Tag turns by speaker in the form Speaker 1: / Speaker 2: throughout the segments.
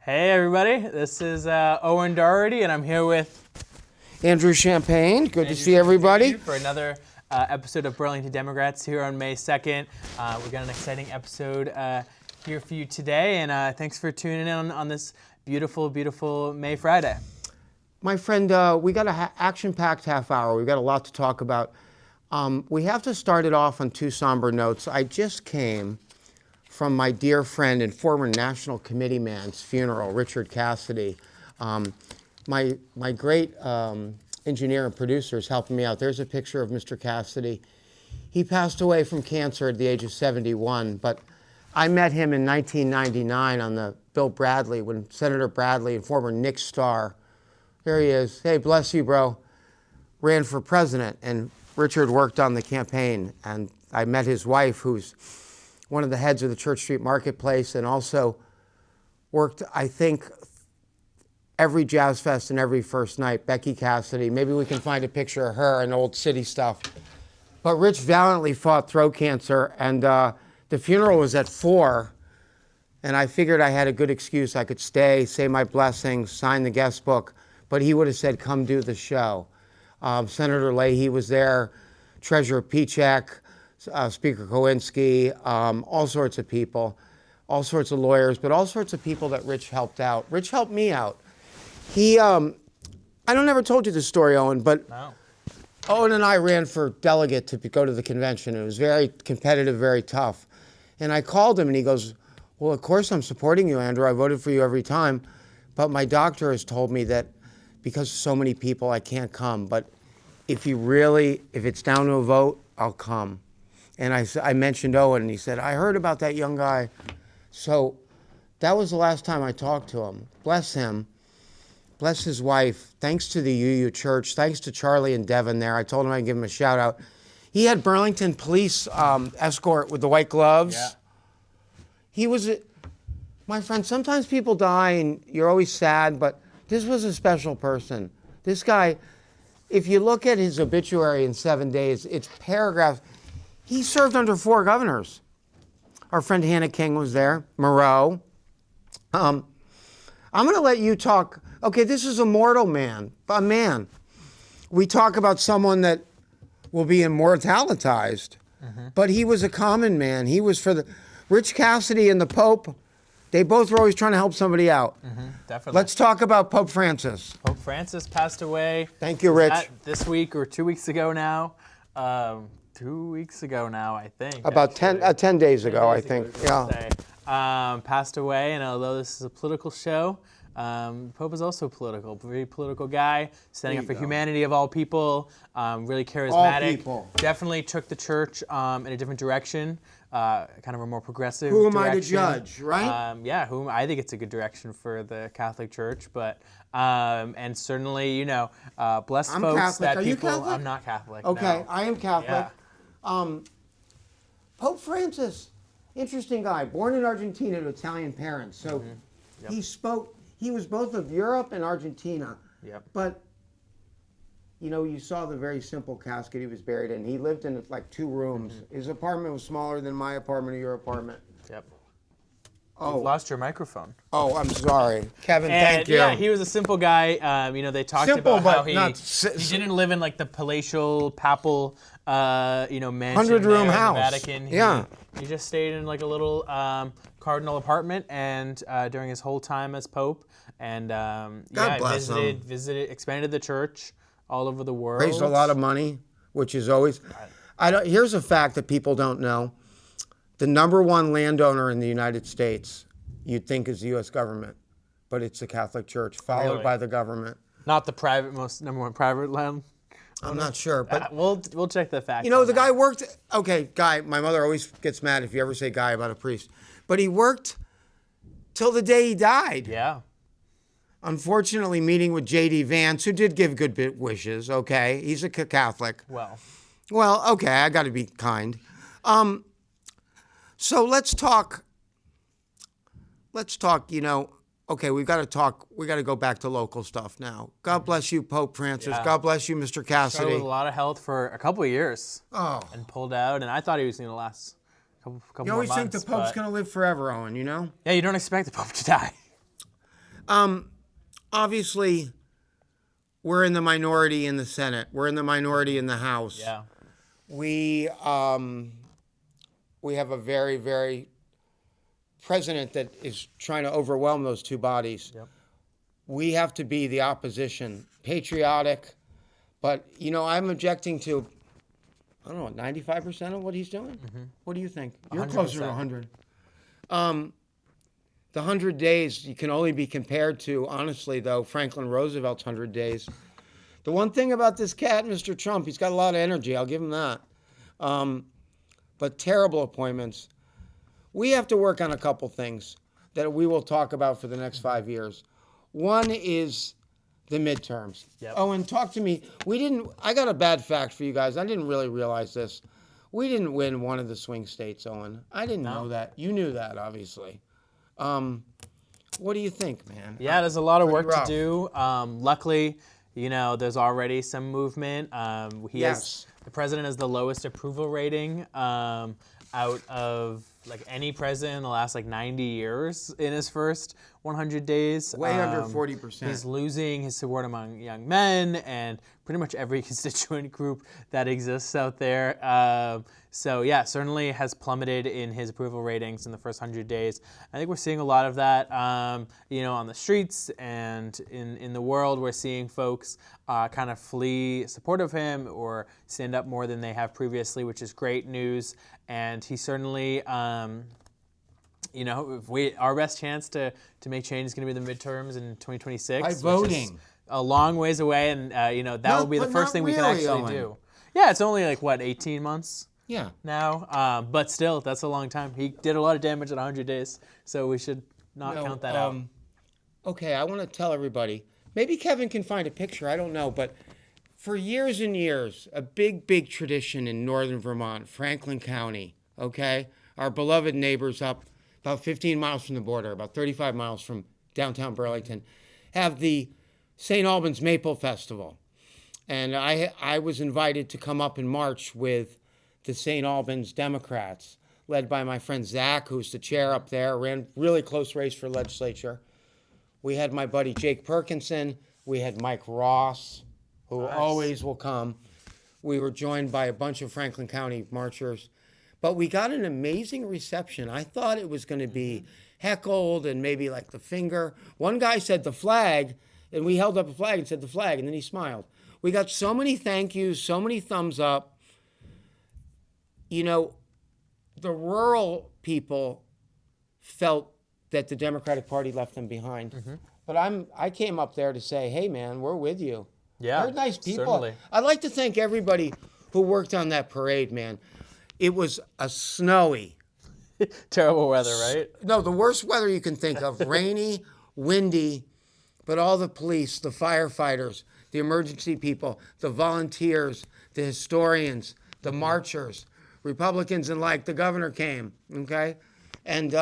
Speaker 1: Hey everybody, this is Owen Doherty, and I'm here with
Speaker 2: Andrew Champagne. Good to see everybody.
Speaker 1: For another episode of Burlington Democrats here on May 2nd. We've got an exciting episode here for you today, and thanks for tuning in on this beautiful, beautiful May Friday.
Speaker 2: My friend, we got an action-packed half hour. We've got a lot to talk about. We have to start it off on two somber notes. I just came from my dear friend and former National Committee man's funeral, Richard Cassidy. My great engineer and producer is helping me out. There's a picture of Mr. Cassidy. He passed away from cancer at the age of 71, but I met him in 1999 on the Bill Bradley, when Senator Bradley and former Nick Starr, here he is, hey, bless you, bro, ran for president, and Richard worked on the campaign, and I met his wife, who's one of the heads of the Church Street Marketplace, and also worked, I think, every Jazz Fest and every first night. Becky Cassidy, maybe we can find a picture of her and old city stuff. But Rich valiantly fought throat cancer, and the funeral was at 4, and I figured I had a good excuse. I could stay, say my blessings, sign the guest book, but he would have said, come do the show. Senator Leahy was there, Treasurer Pichek, Speaker Kowinski, all sorts of people, all sorts of lawyers, but all sorts of people that Rich helped out. Rich helped me out. He, I never told you this story, Owen, but no. Owen and I ran for delegate to go to the convention. It was very competitive, very tough. And I called him and he goes, well, of course I'm supporting you, Andrew. I voted for you every time. But my doctor has told me that because so many people, I can't come. But if it's down to a vote, I'll come. And I mentioned Owen, and he said, I heard about that young guy. So that was the last time I talked to him. Bless him. Bless his wife. Thanks to the UU Church. Thanks to Charlie and Devin there. I told him I'd give him a shout out. He had Burlington police escort with the white gloves. Yeah. He was, my friend, sometimes people die and you're always sad, but this was a special person. This guy, if you look at his obituary in 7 days, it's paragraphs. He served under 4 governors. Our friend Hannah King was there, Moreau. I'm going to let you talk. Okay, this is a mortal man, a man. We talk about someone that will be immortalized, but he was a common man. He was for the Rich Cassidy and the Pope. They both were always trying to help somebody out.
Speaker 1: Definitely.
Speaker 2: Let's talk about Pope Francis.
Speaker 1: Pope Francis passed away.
Speaker 2: Thank you, Rich.
Speaker 1: This week or 2 weeks ago now. 2 weeks ago now, I think.
Speaker 2: About 10 days ago, I think. Yeah.
Speaker 1: Passed away, and although this is a political show, Pope is also political, very political guy, standing up for humanity of all people, really charismatic.
Speaker 2: All people.
Speaker 1: Definitely took the church in a different direction, kind of a more progressive
Speaker 2: Who am
Speaker 1: direction.
Speaker 2: I to judge, right?
Speaker 1: Yeah, I think it's a good direction for the Catholic Church, but and certainly, bless
Speaker 2: I'm
Speaker 1: folks
Speaker 2: Catholic.
Speaker 1: that
Speaker 2: Are
Speaker 1: people.
Speaker 2: you Catholic?
Speaker 1: I'm not Catholic.
Speaker 2: Okay,
Speaker 1: no.
Speaker 2: I am Catholic.
Speaker 1: Yeah.
Speaker 2: Pope Francis, interesting guy, born in Argentina to Italian parents. So he was both of Europe and Argentina.
Speaker 1: Yep.
Speaker 2: But, you saw the very simple casket he was buried in. He lived in like 2 rooms. His apartment was smaller than my apartment or your apartment.
Speaker 1: Yep.
Speaker 2: Oh.
Speaker 1: You've lost your microphone.
Speaker 2: Oh, I'm sorry. Kevin, thank you.
Speaker 1: Yeah, he was a simple guy. They talked
Speaker 2: Simple,
Speaker 1: about how
Speaker 2: but
Speaker 1: he didn't live in like the palatial, papal, mansion
Speaker 2: 100-room house.
Speaker 1: in the Vatican. He just stayed in like a little cardinal apartment, and during his whole time as Pope, and
Speaker 2: God bless him.
Speaker 1: visited, expanded the church all over the world.
Speaker 2: Raised a lot of money, which is always. Here's a fact that people don't know. The #1 landowner in the United States, you'd think is the U.S. government, but it's the Catholic Church, followed by the government.
Speaker 1: Not the #1 private land.
Speaker 2: I'm not sure, but
Speaker 1: we'll check the facts.
Speaker 2: The guy worked. Okay, guy. My mother always gets mad if you ever say guy about a priest, but he worked till the day he died.
Speaker 1: Yeah.
Speaker 2: Unfortunately, meeting with J.D. Vance, who did give good okay, he's a Catholic. Well, okay, I got to be kind. So let's talk, okay, we got to go back to local stuff now. God bless you, Pope Francis. Yeah. God bless you, Mr. Cassidy.
Speaker 1: Struggled with a lot of health for a couple of years.
Speaker 2: Oh.
Speaker 1: And pulled out, and I thought he was going to last a couple more months.
Speaker 2: You always think the Pope's going to live forever, Owen,
Speaker 1: Yeah, you don't expect the Pope to die.
Speaker 2: Obviously, we're in the minority in the Senate. We're in the minority in the House.
Speaker 1: Yeah.
Speaker 2: We have a very, very president that is trying to overwhelm those two bodies.
Speaker 1: Yep.
Speaker 2: We have to be the opposition, patriotic, but I'm objecting to, I don't know, 95% of what he's doing. What do you think? You're
Speaker 1: 100%.
Speaker 2: closer to 100. The 100 days you can only be compared to, honestly, though, Franklin Roosevelt's 100 days. The one thing about this cat, Mr. Trump, he's got a lot of energy. I'll give him that. But terrible appointments. We have to work on a couple things that we will talk about for the next 5 years. One is the midterms.
Speaker 1: Yep.
Speaker 2: Owen, talk to me. I got a bad fact for you guys. I didn't really realize this. We didn't win one of the swing states, Owen. I didn't know that. You knew that, obviously. What do you think, man?
Speaker 1: Yeah, there's a lot of
Speaker 2: Pretty
Speaker 1: work
Speaker 2: rough.
Speaker 1: to do. Luckily, there's already some movement.
Speaker 2: Yes.
Speaker 1: The president has the lowest approval rating out of any president in the last 90 years in his first 100 days.
Speaker 2: Way under 40%.
Speaker 1: He's losing his support among young men and pretty much every constituent group that exists out there. So yeah, certainly has plummeted in his approval ratings in the first 100 days. I think we're seeing a lot of that, on the streets and in the world. We're seeing folks kind of flee support of him or stand up more than they have previously, which is great news. And he certainly, our best chance to make change is going to be the midterms in 2026.
Speaker 2: By
Speaker 1: which is
Speaker 2: voting.
Speaker 1: a long ways away, and that will be the
Speaker 2: but
Speaker 1: first
Speaker 2: not
Speaker 1: thing we can
Speaker 2: really,
Speaker 1: actually
Speaker 2: Owen.
Speaker 1: do. Yeah, it's only 18 months
Speaker 2: Yeah.
Speaker 1: now, but still, that's a long time. He did a lot of damage in 100 days, so we should not count that out.
Speaker 2: Okay, I want to tell everybody. Maybe Kevin can find a picture. I don't know, but for years and years, a big, big tradition in northern Vermont, Franklin County, okay? Our beloved neighbors up about 15 miles from the border, about 35 miles from downtown Burlington, have the St. Albans Maple Festival. And I was invited to come up and march with the St. Albans Democrats, led by my friend Zach, who's the chair up there, ran really close race for legislature. We had my buddy Jake Perkinson. We had Mike Ross, who always will come. We were joined by a bunch of Franklin County marchers. But we got an amazing reception. I thought it was going to be heckled and maybe the finger. One guy said the flag, and we held up a flag and said the flag, and then he smiled. We got so many thank yous, so many thumbs up. The rural people felt that the Democratic Party left them behind. But I came up there to say, hey, man, we're with you.
Speaker 1: Yeah,
Speaker 2: They're nice people.
Speaker 1: certainly.
Speaker 2: I'd like to thank everybody who worked on that parade, man. It was a snowy.
Speaker 1: Terrible weather, right?
Speaker 2: No, the worst weather you can think of. Rainy, windy, but all the police, the firefighters, the emergency people, the volunteers, the historians, the marchers, Republicans and the governor came, okay? And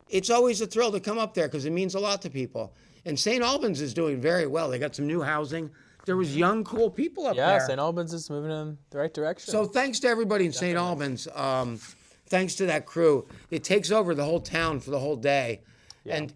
Speaker 2: it's always a thrill to come up there because it means a lot to people. And St. Albans is doing very well. They got some new housing. There was young, cool people up there.
Speaker 1: Yeah, St. Albans is moving in the right direction.
Speaker 2: So thanks to everybody in St. Albans. Thanks to that crew. It takes over the whole town for the whole day.
Speaker 1: Yeah.
Speaker 2: And,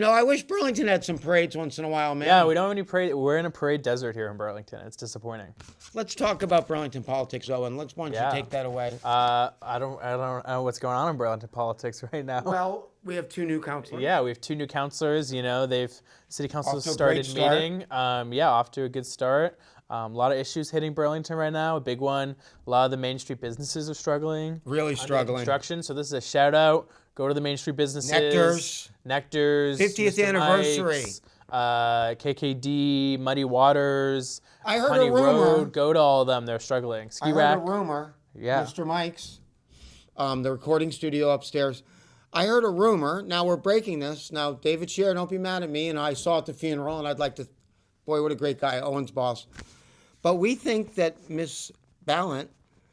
Speaker 2: I wish Burlington had some parades once in a while, man.
Speaker 1: Yeah, we don't have any parade. We're in a parade desert here in Burlington. It's disappointing.
Speaker 2: Let's talk about Burlington politics, Owen. Why don't you take that away?
Speaker 1: I don't know what's going on in Burlington politics right now.
Speaker 2: Well, we have two new councilors.
Speaker 1: Yeah, we have two new councilors. City council
Speaker 2: Off to a
Speaker 1: started
Speaker 2: great start.
Speaker 1: meeting. Off to a good start. A lot of issues hitting Burlington right now. A big one. A lot of the Main Street businesses are struggling.
Speaker 2: Really struggling.
Speaker 1: Construction. So this is a shout out. Go to the Main Street businesses. Nectar's.
Speaker 2: 50th
Speaker 1: Mr.
Speaker 2: anniversary.
Speaker 1: Mike's, KKD, Muddy Waters,
Speaker 2: I heard
Speaker 1: Honey
Speaker 2: a rumor.
Speaker 1: Road. Go to all of them. They're struggling. Ski
Speaker 2: I heard
Speaker 1: Rack.
Speaker 2: a rumor.
Speaker 1: Yeah.
Speaker 2: Mr. Mike's, the recording studio upstairs. I heard a rumor. Now we're breaking this. Now, David Scheer, don't be mad at me. And I saw at the funeral, and I'd like to, boy, what a great guy, Owen's boss. But we think that Miss Ballant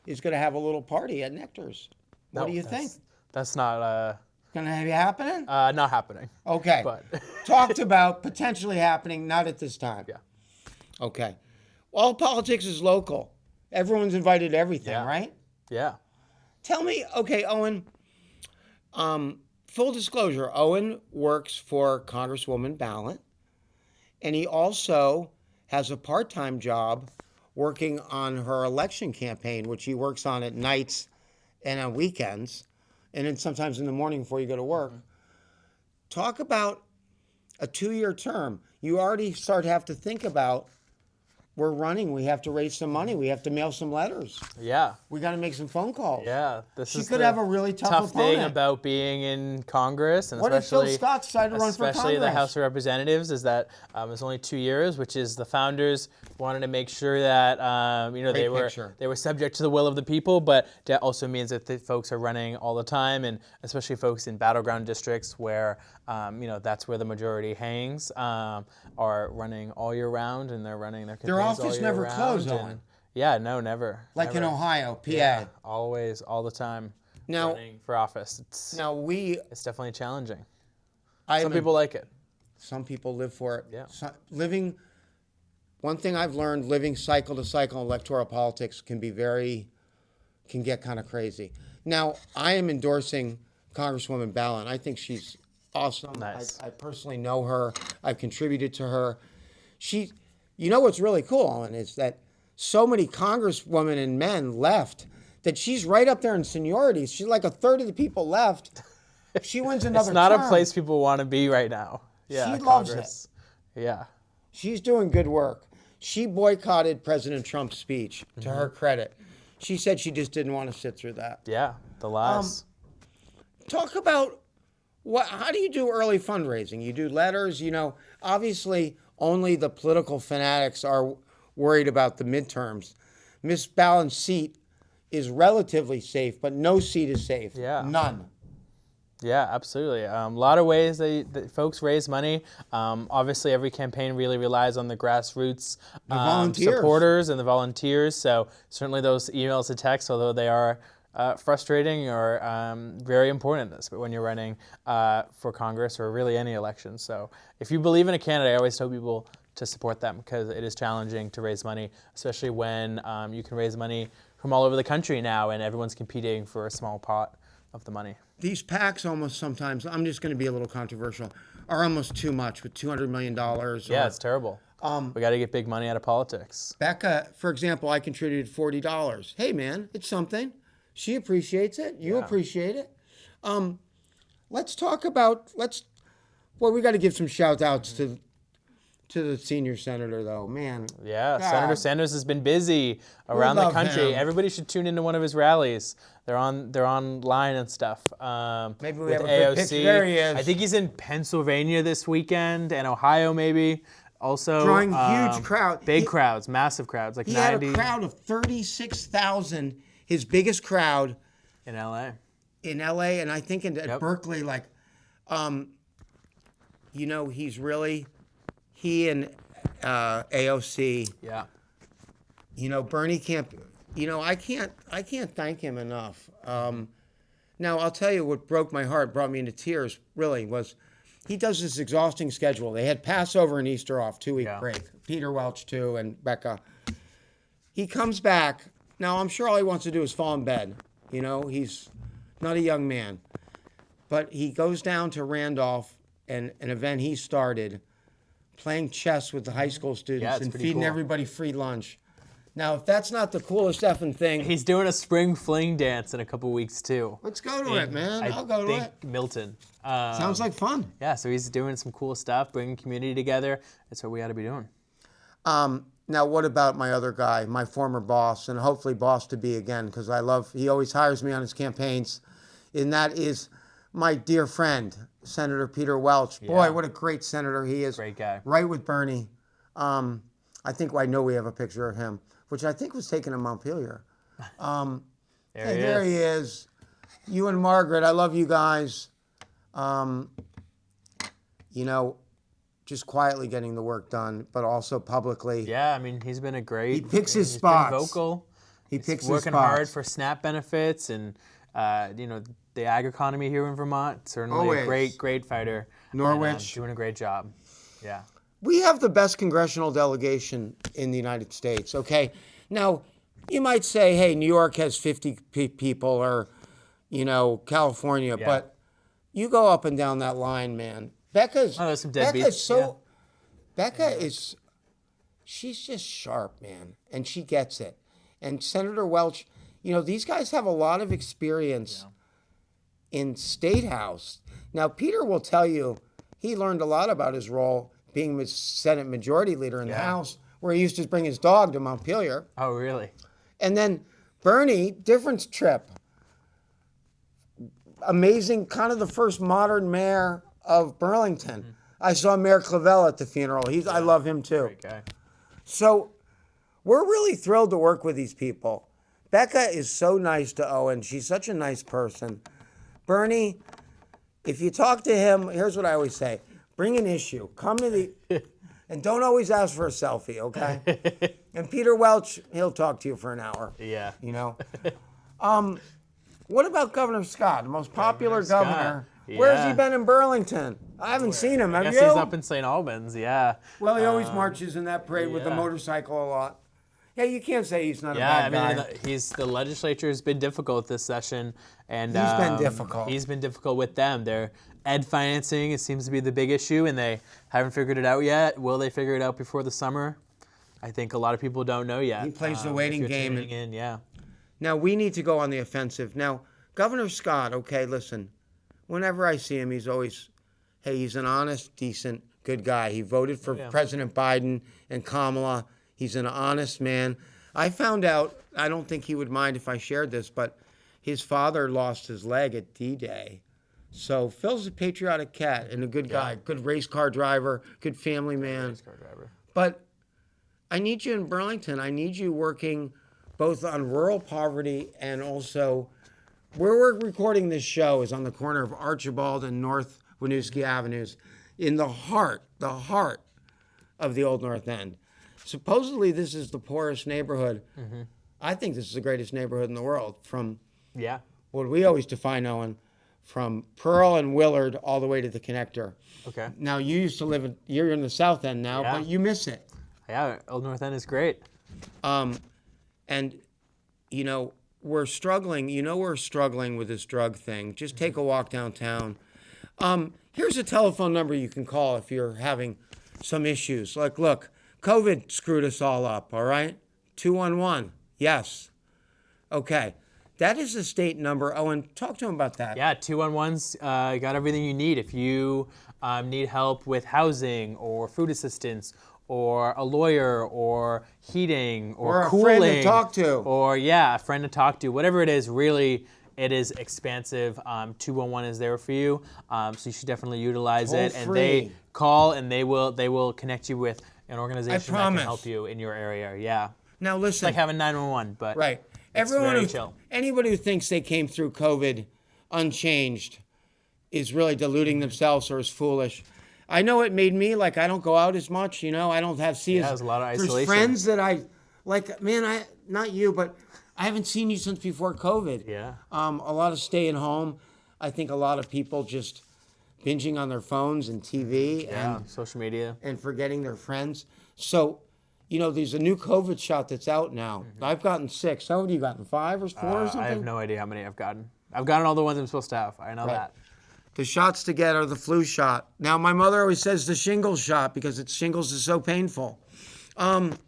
Speaker 2: is going to have a little party at Nectar's. What do you think?
Speaker 1: That's not
Speaker 2: Going to be happening?
Speaker 1: not happening.
Speaker 2: Okay.
Speaker 1: But
Speaker 2: Talked about potentially happening, not at this time.
Speaker 1: Yeah.
Speaker 2: Okay. All politics is local. Everyone's invited to everything,
Speaker 1: Yeah.
Speaker 2: right?
Speaker 1: Yeah.
Speaker 2: Tell me, okay, Owen, full disclosure, Owen works for Congresswoman Ballant, and he also has a part-time job working on her election campaign, which he works on at nights and on weekends, and then sometimes in the morning before you go to work. Talk about a 2-year term. You already start to have to think about, we're running, we have to raise some money, we have to mail some letters.
Speaker 1: Yeah.
Speaker 2: We got to make some phone calls.
Speaker 1: Yeah.
Speaker 2: She could have a really tough
Speaker 1: thing
Speaker 2: opponent.
Speaker 1: about being in Congress, and
Speaker 2: What if Phil Scott decided to run for
Speaker 1: especially the
Speaker 2: Congress?
Speaker 1: House of Representatives, is that it's only 2 years, which is the founders wanted to make sure that they were subject to the will of the people, but that also means that the folks are running all the time, and especially folks in battleground districts where that's where the majority hangs, are running all year round, and they're running their campaigns all
Speaker 2: office
Speaker 1: year
Speaker 2: never
Speaker 1: round,
Speaker 2: closed
Speaker 1: and-
Speaker 2: on.
Speaker 1: Yeah, no, never.
Speaker 2: Like
Speaker 1: never.
Speaker 2: in Ohio, PA.
Speaker 1: Yeah, always, all the time.
Speaker 2: Now-
Speaker 1: running for office. It's definitely challenging. Some people like it.
Speaker 2: Some people live for it.
Speaker 1: Yeah.
Speaker 2: One thing I've learned, living cycle to cycle in electoral politics can get kind of crazy. Now, I am endorsing Congresswoman Ballant. I think she's awesome.
Speaker 1: Nice.
Speaker 2: I personally know her. I've contributed to her. What's really cool, Ellen, is that so many congresswomen and men left that she's right up there in seniority. She's like a third of the people left. She wins another
Speaker 1: It's not
Speaker 2: term.
Speaker 1: a place people want to be right now. Yeah,
Speaker 2: She loves
Speaker 1: Congress. Yeah.
Speaker 2: She's doing good work. She boycotted President Trump's speech, to her credit. She said she just didn't want to sit through that.
Speaker 1: Yeah, the lies.
Speaker 2: Talk about how do you do early fundraising? You do letters, obviously only the political fanatics are worried about the midterms. Miss Ballant's seat is relatively safe, but no seat is safe.
Speaker 1: Yeah.
Speaker 2: None.
Speaker 1: Yeah, absolutely. A lot of ways that folks raise money. Obviously, every campaign really relies on the grassroots
Speaker 2: volunteers.
Speaker 1: supporters and the volunteers. So certainly those emails and texts, although they are frustrating, are very important when you're running for Congress or really any election. So if you believe in a candidate, I always tell people to support them because it is challenging to raise money, especially when you can raise money from all over the country now and everyone's competing for a small pot of the money.
Speaker 2: These PACs almost sometimes, I'm just going to be a little controversial, are almost too much with $200 million.
Speaker 1: Yeah, it's terrible. We got to get big money out of politics.
Speaker 2: Becca, for example, I contributed $40. Hey, man, it's something. She appreciates it. You appreciate it. Let's talk about, we got to give some shout outs to the senior senator, though. Man.
Speaker 1: Yeah,
Speaker 2: God.
Speaker 1: Senator Sanders has been busy around the
Speaker 2: love
Speaker 1: country.
Speaker 2: him.
Speaker 1: Everybody should tune into one of his rallies. They're online and stuff.
Speaker 2: Maybe we
Speaker 1: with
Speaker 2: have a good
Speaker 1: AOC.
Speaker 2: picture. There he is.
Speaker 1: I think he's in Pennsylvania this weekend and Ohio maybe. Also
Speaker 2: Drawing huge crowd.
Speaker 1: Big crowds, massive crowds, like
Speaker 2: He
Speaker 1: 90
Speaker 2: had a crowd of 36,000, his biggest crowd
Speaker 1: in LA.
Speaker 2: in LA, and I think at Berkeley, he's really, he and AOC.
Speaker 1: Yeah.
Speaker 2: Bernie can't. I can't thank him enough. Now I'll tell you what brought me into tears. Really was, he does this exhausting schedule. They had Passover and Easter off, 2-week break. Peter Welch too, and Becca. He comes back. Now I'm sure all he wants to do is fall in bed. He's not a young man, but he goes down to Randolph and an event he started, playing chess with the high school students and feeding everybody free lunch. Now, if that's not the coolest effing thing,
Speaker 1: He's doing a spring fling dance in a couple weeks too.
Speaker 2: let's go to it, man. I'll go to it.
Speaker 1: Milton.
Speaker 2: Sounds like fun.
Speaker 1: Yeah, so he's doing some cool stuff, bringing community together. That's what we ought to be doing.
Speaker 2: Now, what about my other guy, my former boss, and hopefully boss to be again, because he always hires me on his campaigns, and that is my dear friend, Senator Peter Welch. Boy, what a great senator he is.
Speaker 1: Great guy.
Speaker 2: Right with Bernie. I know we have a picture of him, which I think was taken in Montpelier. There he is. You and Margaret, I love you guys. Just quietly getting the work done, but also publicly.
Speaker 1: Yeah, I mean, he's been a great.
Speaker 2: He picks his
Speaker 1: he's
Speaker 2: spots.
Speaker 1: Been vocal.
Speaker 2: He's
Speaker 1: working hard for SNAP benefits and the ag economy here in Vermont. Certainly a great fighter.
Speaker 2: Norwich
Speaker 1: doing a great job. Yeah.
Speaker 2: We have the best congressional delegation in the United States. Okay, now you might say, hey, New York has 50 people, or California, but you go up and down that line, man. Becca's
Speaker 1: there's some deadbeats.
Speaker 2: Becca's so
Speaker 1: Yeah.
Speaker 2: Becca is she's just sharp, man, and she gets it. And Senator Welch, you know, these guys have a lot of experience in State House. Now, Peter will tell you he learned a lot about his role being Senate Majority Leader in the House, where he used to bring his dog to Montpelier.
Speaker 1: Oh, really?
Speaker 2: And then Bernie, different trip. Amazing, kind of the first modern mayor of Burlington. I saw Mayor Clavel at the funeral. I love him too.
Speaker 1: Great guy.
Speaker 2: So we're really thrilled to work with these people. Becca is so nice to Owen. She's such a nice person. Bernie, if you talk to him, here's what I always say. Bring an issue. Come to the... And don't always ask for a selfie, okay? And Peter Welch, he'll talk to you for an hour.
Speaker 1: Yeah.
Speaker 2: You know? What about Governor Scott, the most popular governor? Where's he been in Burlington? I haven't seen him. Have
Speaker 1: I
Speaker 2: you?
Speaker 1: guess he's up in St. Albans, yeah.
Speaker 2: Well, he always marches in that parade with the motorcycle a lot. Yeah, you can't say he's not a bad guy.
Speaker 1: The legislature's been difficult this session, and
Speaker 2: He's been difficult.
Speaker 1: He's been difficult with them. Their ed financing, it seems to be the big issue, and they haven't figured it out yet. Will they figure it out before the summer? I think a lot of people don't know yet.
Speaker 2: He plays the waiting game.
Speaker 1: Yeah.
Speaker 2: Now, we need to go on the offensive. Now, Governor Scott, okay, listen, whenever I see him, he's always, hey, he's an honest, decent, good guy. He voted for President Biden and Kamala. He's an honest man. I found out, I don't think he would mind if I shared this, but his father lost his leg at D-Day. So Phil's a patriotic cat and a good guy, good race car driver, good family man.
Speaker 1: Race car driver.
Speaker 2: But I need you in Burlington. I need you working both on rural poverty and also where we're recording this show is on the corner of Archibald and North Winooski Avenues in the heart of the Old North End. Supposedly this is the poorest neighborhood. Mm-hmm. I think this is the greatest neighborhood in the world from what we always define, Owen, from Pearl and Willard all the way to the connector.
Speaker 1: Okay.
Speaker 2: Now, you're in the South End now, but you miss it.
Speaker 1: Yeah, Old North End is great.
Speaker 2: And, you know, we're struggling. You know we're struggling with this drug thing. Just take a walk downtown. Here's a telephone number you can call if you're having some issues. Like, look, COVID screwed us all up, all right? 211, yes. Okay. That is the state number. Owen, talk to him about that.
Speaker 1: Yeah, 211's got everything you need. If you need help with housing or food assistance or a lawyer or heating or cooling.
Speaker 2: Or a friend to talk to.
Speaker 1: Or, a friend to talk to. Whatever it is, really, it is expansive. 211 is there for you, so you should definitely utilize it.
Speaker 2: Toll
Speaker 1: And
Speaker 2: free.
Speaker 1: they call and they will connect you with an organization that can
Speaker 2: promise.
Speaker 1: help you in your area. Yeah.
Speaker 2: Now, listen.
Speaker 1: It's like having 911, but
Speaker 2: Right.
Speaker 1: it's very chill.
Speaker 2: Anybody who thinks they came through COVID unchanged is really deluding themselves or is foolish. I know it made me, like, I don't go out as much, you know, I don't
Speaker 1: there's a lot of isolation.
Speaker 2: There's friends that man, not you, but I haven't seen you since before COVID.
Speaker 1: Yeah.
Speaker 2: A lot of staying home. I think a lot of people just binging on their phones and TV and
Speaker 1: social media.
Speaker 2: and forgetting their friends. So, you know, there's a new COVID shot that's out now. Mm-hmm. I've gotten 6. How many have you gotten? 5 or 4 or something?
Speaker 1: I have no idea how many I've gotten. I've gotten all the ones I'm supposed to have. I know that.
Speaker 2: The shots to get are the flu shot. Now, my mother always says the shingles shot because shingles is so painful. I'd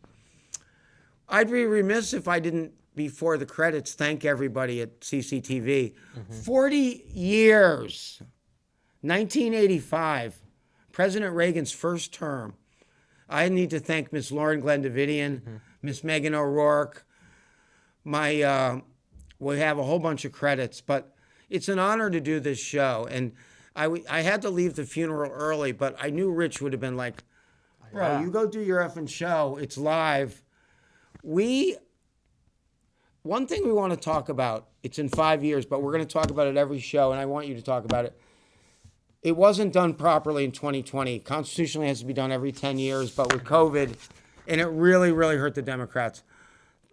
Speaker 2: be remiss if I didn't, before the credits, thank everybody at CCTV. Mm-hmm. 40 years, 1985, President Reagan's first term. I need to thank Miss Lauren Glendavidian, Miss Megan O'Rourke. We have a whole bunch of credits, but it's an honor to do this show. And I had to leave the funeral early, but I knew Rich would have been like, bro, you go do your effing show. It's live. One thing we want to talk about, it's in 5 years, but we're going to talk about it every show, and I want you to talk about it. It wasn't done properly in 2020. Constitutionally, it has to be done every 10 years, but with COVID, and it really, really hurt the Democrats.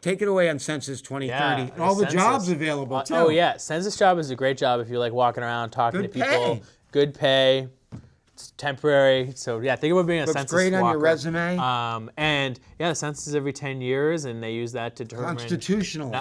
Speaker 2: Take it away on Census 2030.
Speaker 1: Yeah,
Speaker 2: and all the jobs available, too.
Speaker 1: Oh, yeah. Census job is a great job if you're, like, walking around talking to people.
Speaker 2: Pay.
Speaker 1: Good pay. It's temporary. So, yeah, think about being a
Speaker 2: Looks
Speaker 1: census
Speaker 2: great
Speaker 1: walker.
Speaker 2: on your resume.
Speaker 1: The census is every 10 years, and they use that to determine
Speaker 2: Constitutionally.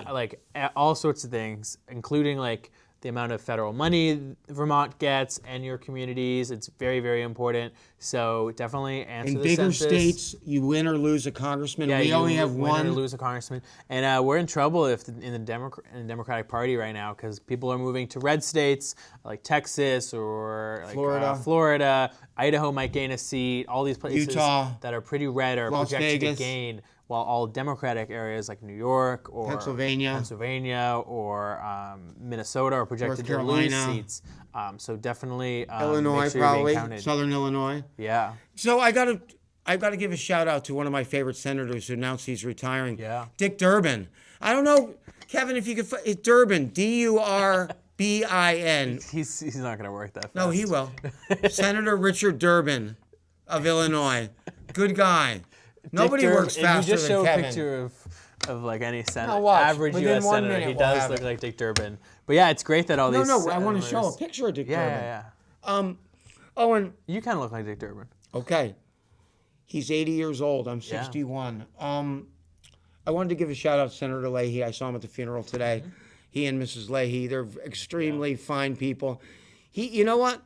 Speaker 1: all sorts of things, including, like, the amount of federal money Vermont gets and your communities. It's very, very important. So definitely answer
Speaker 2: In
Speaker 1: the
Speaker 2: bigger
Speaker 1: census.
Speaker 2: states, you win or lose a congressman.
Speaker 1: Yeah,
Speaker 2: We
Speaker 1: you
Speaker 2: only have
Speaker 1: win
Speaker 2: one.
Speaker 1: or lose a congressman, and we're in trouble if in the Democratic Party right now because people are moving to red states like Texas or like, Florida. Idaho might gain a seat. All these places
Speaker 2: Utah,
Speaker 1: that are pretty red are
Speaker 2: Las
Speaker 1: projected
Speaker 2: Vegas.
Speaker 1: to gain, while all Democratic areas like New York or Pennsylvania or Minnesota are projected to lose seats. So definitely
Speaker 2: Illinois,
Speaker 1: make sure you're being
Speaker 2: probably
Speaker 1: counted.
Speaker 2: Southern Illinois.
Speaker 1: Yeah.
Speaker 2: So I got to give a shout out to one of my favorite senators who announced he's retiring.
Speaker 1: Yeah.
Speaker 2: Dick Durbin. I don't know, Kevin, if you could. It's Durbin. Durbin.
Speaker 1: He's not going to work that fast.
Speaker 2: No, he will. Senator Richard Durbin of Illinois. Good guy. Nobody works faster
Speaker 1: If you just show
Speaker 2: than
Speaker 1: a
Speaker 2: Kevin.
Speaker 1: picture of like any
Speaker 2: watch.
Speaker 1: average
Speaker 2: Within
Speaker 1: U.S.
Speaker 2: 1
Speaker 1: senator,
Speaker 2: minute
Speaker 1: he
Speaker 2: we'll
Speaker 1: does
Speaker 2: have
Speaker 1: look
Speaker 2: it.
Speaker 1: like Dick Durbin. But yeah, it's great that all these.
Speaker 2: No, I want to show a picture of Dick Durbin.
Speaker 1: Yeah.
Speaker 2: Owen.
Speaker 1: You kind of look like Dick Durbin.
Speaker 2: Okay. He's 80 years old. I'm 61. I wanted to give a shout out to Senator Leahy. I saw him at the funeral today. He and Mrs. Leahy, they're extremely fine people. You know what?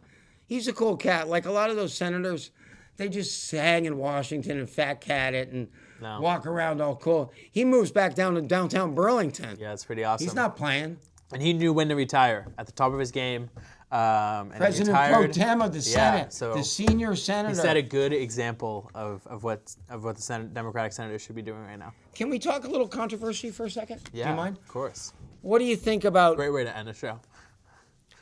Speaker 2: He's a cool cat. Like a lot of those senators, they just hang in Washington and fat cat it and walk around all cool. He moves back down to downtown Burlington.
Speaker 1: Yeah, it's pretty awesome.
Speaker 2: He's not playing.
Speaker 1: And he knew when to retire at the top of his game. And
Speaker 2: President pro tem of the Senate,
Speaker 1: so
Speaker 2: the senior senator.
Speaker 1: He set a good example of what the Democratic senators should be doing right now.
Speaker 2: Can we talk a little controversy for a second?
Speaker 1: Yeah,
Speaker 2: do you mind?
Speaker 1: Of course.
Speaker 2: What do you think about?
Speaker 1: Great way to end a show.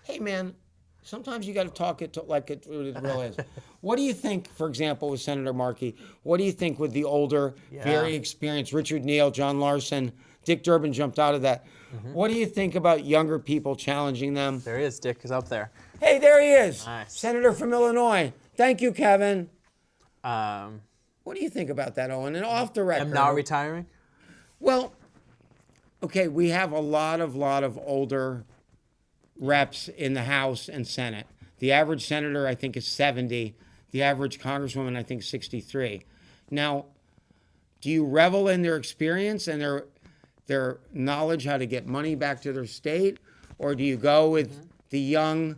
Speaker 2: Hey man, sometimes you got to talk it like it really is. What do you think, for example, with Senator Markey? What do you think with the older, very experienced Richard Neal, John Larson, Dick Durbin jumped out of that? What do you think about younger people challenging them?
Speaker 1: There he is. Dick is up there.
Speaker 2: Hey, there he is.
Speaker 1: Nice.
Speaker 2: Senator from Illinois. Thank you, Kevin.
Speaker 1: What
Speaker 2: What do you think about that, Owen? And off the record.
Speaker 1: I'm not retiring.
Speaker 2: Well, okay, we have a lot of older reps in the House and Senate. The average senator, I think, is 70. The average congresswoman, I think, 63. Now, do you revel in their experience and their knowledge how to get money back to their state? Or do you go with the young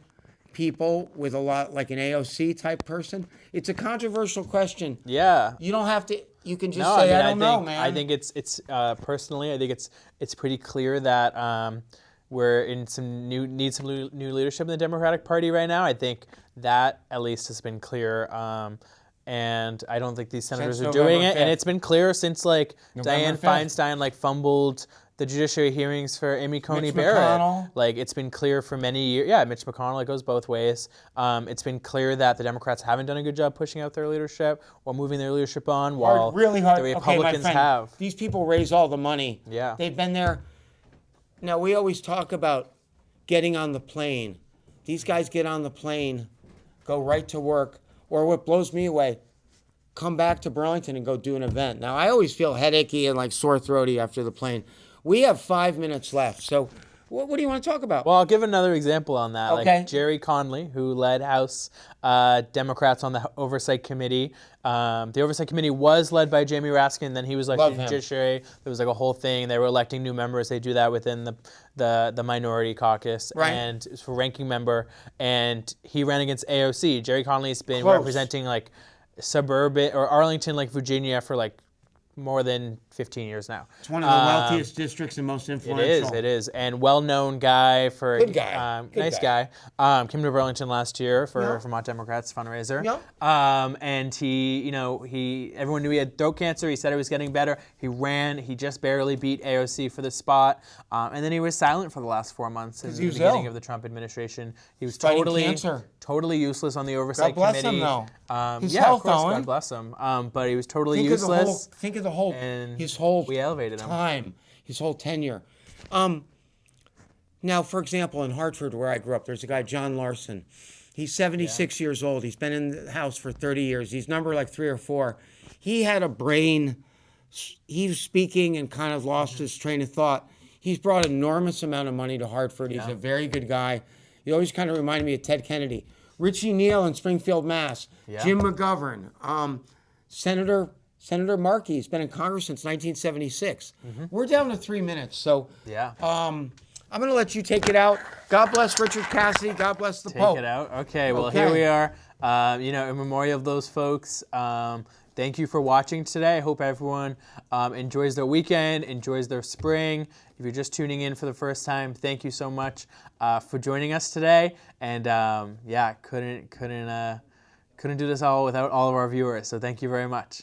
Speaker 2: people with a lot, like an AOC type person? It's a controversial question.
Speaker 1: Yeah.
Speaker 2: You don't have to, you can just say, I don't know, man.
Speaker 1: I think it's personally, I think it's pretty clear that we're in need some new leadership in the Democratic Party right now. I think that at least has been clear. And I don't think these senators are doing it.
Speaker 2: 5th.
Speaker 1: And it's been clear since like
Speaker 2: November
Speaker 1: Dianne
Speaker 2: 5th.
Speaker 1: Feinstein like fumbled the judiciary hearings for Amy Coney
Speaker 2: Mitch
Speaker 1: Barrett.
Speaker 2: McConnell.
Speaker 1: Like it's been clear for many years. Yeah, Mitch McConnell, it goes both ways. It's been clear that the Democrats haven't done a good job pushing out their leadership or moving their leadership on, while
Speaker 2: Really hard.
Speaker 1: the
Speaker 2: Okay,
Speaker 1: Republicans
Speaker 2: my friend,
Speaker 1: have.
Speaker 2: These people raise all the money.
Speaker 1: Yeah.
Speaker 2: They've been there. Now, we always talk about getting on the plane. These guys get on the plane, go right to work, or what blows me away, come back to Burlington and go do an event. Now, I always feel headachy and like sore throaty after the plane. We have 5 minutes left, so what do you want to talk about?
Speaker 1: Well, I'll give another example on that.
Speaker 2: Okay.
Speaker 1: Like Jerry Conley, who led House Democrats on the Oversight Committee. The Oversight Committee was led by Jamie Raskin. Then he was elected to the Judiciary. There was like a whole thing. They were electing new members. They do that within the minority caucus.
Speaker 2: Right.
Speaker 1: And for ranking member. And he ran against AOC. Jerry Conley's been
Speaker 2: Close.
Speaker 1: representing like suburban or Arlington, like Virginia, for like more than 15 years now.
Speaker 2: It's one of the wealthiest districts and most influential.
Speaker 1: It is. And well-known guy for...
Speaker 2: Good guy.
Speaker 1: Nice guy. Came to Burlington last year for Vermont Democrats fundraiser.
Speaker 2: Yep.
Speaker 1: And everyone knew he had throat cancer. He said it was getting better. He ran. He just barely beat AOC for the spot. And then he was silent for the last 4 months in the beginning of the Trump administration. He was totally useless on the Oversight Committee.
Speaker 2: God bless him, though. His
Speaker 1: yeah,
Speaker 2: health,
Speaker 1: of course,
Speaker 2: Owen.
Speaker 1: God bless him. But he was totally useless.
Speaker 2: Think of the whole
Speaker 1: and
Speaker 2: his whole
Speaker 1: we elevated him.
Speaker 2: time, his whole tenure. Now, for example, in Hartford, where I grew up, there's a guy, John Larson. He's 76 years old. He's been in the House for 30 years. He's number like 3 or 4. He had a brain. He was speaking and kind of lost his train of thought. He's brought enormous amount of money to Hartford. He's a very good guy. He always kind of reminded me of Ted Kennedy. Richie Neal in Springfield, Mass. Yeah. Jim McGovern. Senator Markey has been in Congress since 1976. We're down to 3 minutes, so I'm going to let you take it out. God bless Richard Cassidy. God bless the Pope.
Speaker 1: Take it out. Okay, well,
Speaker 2: Okay.
Speaker 1: here we are. In memorial of those folks. Thank you for watching today. I hope everyone enjoys their weekend, enjoys their spring. If you're just tuning in for the first time, thank you so much for joining us today. And couldn't do this all without all of our viewers. So thank you very much.